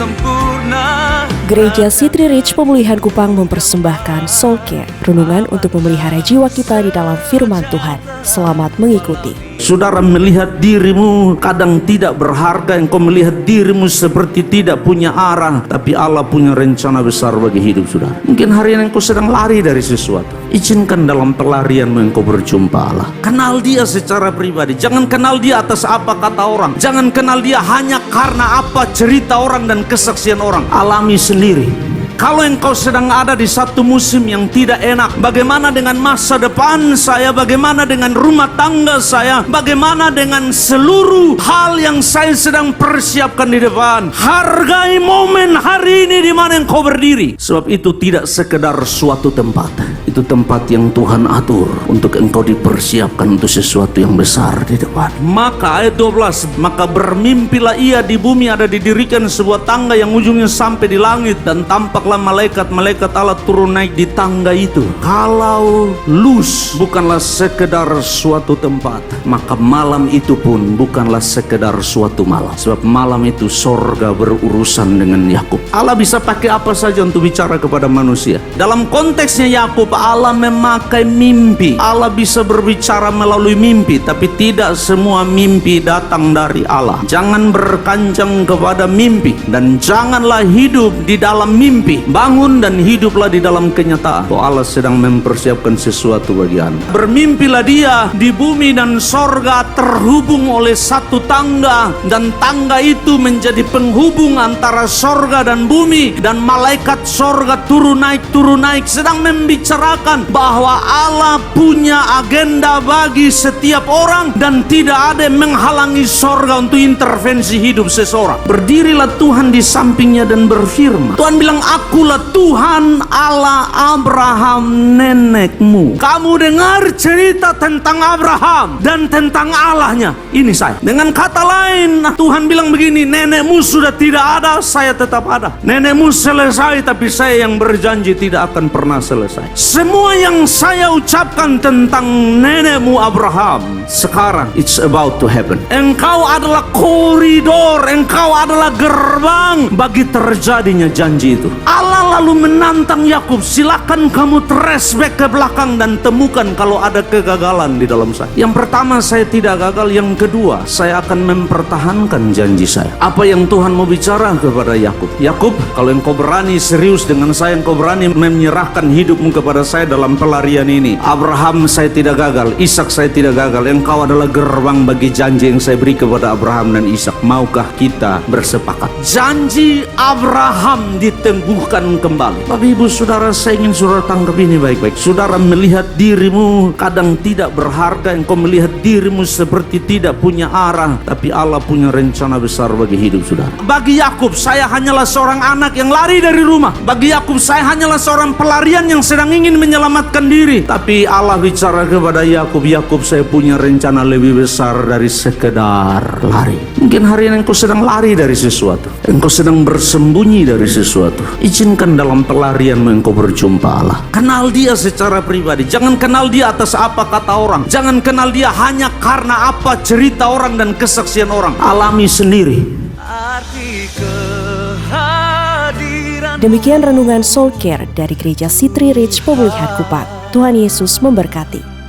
sempurna. Gereja City Reach Pemulihan Kupang mempersembahkan Soul Care, renungan untuk memelihara jiwa kita di dalam firman Tuhan. Selamat mengikuti. Saudara melihat dirimu kadang tidak berharga, engkau melihat dirimu seperti tidak punya arah, tapi Allah punya rencana besar bagi hidup saudara. Mungkin hari ini engkau sedang lari dari sesuatu. Izinkan dalam pelarianmu engkau berjumpa Allah. Kenal dia secara pribadi. Jangan kenal dia atas apa kata orang. Jangan kenal dia hanya karena apa cerita orang dan kesaksian orang. Alami sendiri. Kalau engkau sedang ada di satu musim yang tidak enak, bagaimana dengan masa depan saya? Bagaimana dengan rumah tangga saya? Bagaimana dengan seluruh hal yang saya sedang persiapkan di depan? Hargai momen hari ini di mana engkau berdiri. Sebab itu tidak sekedar suatu tempat. Itu tempat yang Tuhan atur untuk engkau dipersiapkan untuk sesuatu yang besar di depan. Maka ayat 12, maka bermimpilah ia di bumi ada didirikan sebuah tangga yang ujungnya sampai di langit, dan tampaklah malaikat-malaikat Allah turun naik di tangga itu. Kalau luz bukanlah sekedar suatu tempat, maka malam itu pun bukanlah sekedar suatu malam. Sebab malam itu sorga berurusan dengan Yakub. Allah bisa pakai apa saja untuk bicara kepada manusia. Dalam konteksnya Yakub, Allah memakai mimpi. Allah bisa berbicara melalui mimpi, tapi tidak semua mimpi datang dari Allah. Jangan berkanjang kepada mimpi, dan janganlah hidup di dalam mimpi. Bangun dan hiduplah di dalam kenyataan bahwa Allah sedang mempersiapkan sesuatu bagi Anda. Bermimpilah dia di bumi dan sorga terhubung oleh satu tangga, dan tangga itu menjadi penghubung antara sorga dan bumi, dan malaikat sorga turun naik sedang membicarakan bahwa Allah punya agenda bagi setiap orang, dan tidak ada yang menghalangi sorga untuk intervensi hidup seseorang. Berdirilah Tuhan di sampingnya dan berfirman. Tuhan bilang, akulah Tuhan Allah Abraham nenekmu. Kamu dengar cerita tentang Abraham dan tentang Allahnya. Ini saya. Dengan kata lain, Tuhan bilang begini, nenekmu sudah tidak ada, saya tetap ada. Nenekmu selesai, tapi saya yang berjanji tidak akan pernah selesai. Semua yang saya ucapkan tentang nenekmu Abraham, sekarang it's about to happen. Engkau adalah koridor, engkau adalah gerbang bagi terjadinya janji itu. Allah lalu menantang Yakub, silakan kamu trace back ke belakang dan temukan kalau ada kegagalan di dalam saya. Yang pertama, saya tidak gagal. Yang kedua, saya akan mempertahankan janji saya. Apa yang Tuhan mau bicara kepada Yakub? Yakub, kalau engkau berani serius dengan saya, engkau berani menyerahkan hidupmu kepada saya dalam pelarian ini. Abraham saya tidak gagal, Ishak saya tidak gagal. Engkau adalah gerbang bagi janji yang saya beri kepada Abraham dan Ishak. Maukah kita bersepakat? Janji Abraham ditangguhkan kembali. Bapak ibu saudara, saya ingin saudara tangkap ini baik-baik. Saudara melihat dirimu kadang tidak berharga, engkau melihat dirimu seperti tidak punya arah, tapi Allah punya rencana besar bagi hidup saudara. Bagi Yakub, saya hanyalah seorang anak yang lari dari rumah. Bagi Yakub, saya hanyalah seorang pelarian yang sedang ingin menyelamatkan diri. Tapi Allah bicara kepada Yakub, Yakub, saya punya rencana lebih besar dari sekedar lari. Mungkin hari ini engkau sedang lari dari sesuatu, engkau sedang bersembunyi dari sesuatu. Izinkan dalam pelarianmu engkau berjumpa Allah. Kenal dia secara pribadi. Jangan kenal dia atas apa kata orang. Jangan kenal dia hanya karena apa cerita orang dan kesaksian orang. Alami sendiri. Demikian renungan Soul Care dari Gereja City Reach Pemulihan Kupang. Tuhan Yesus memberkati.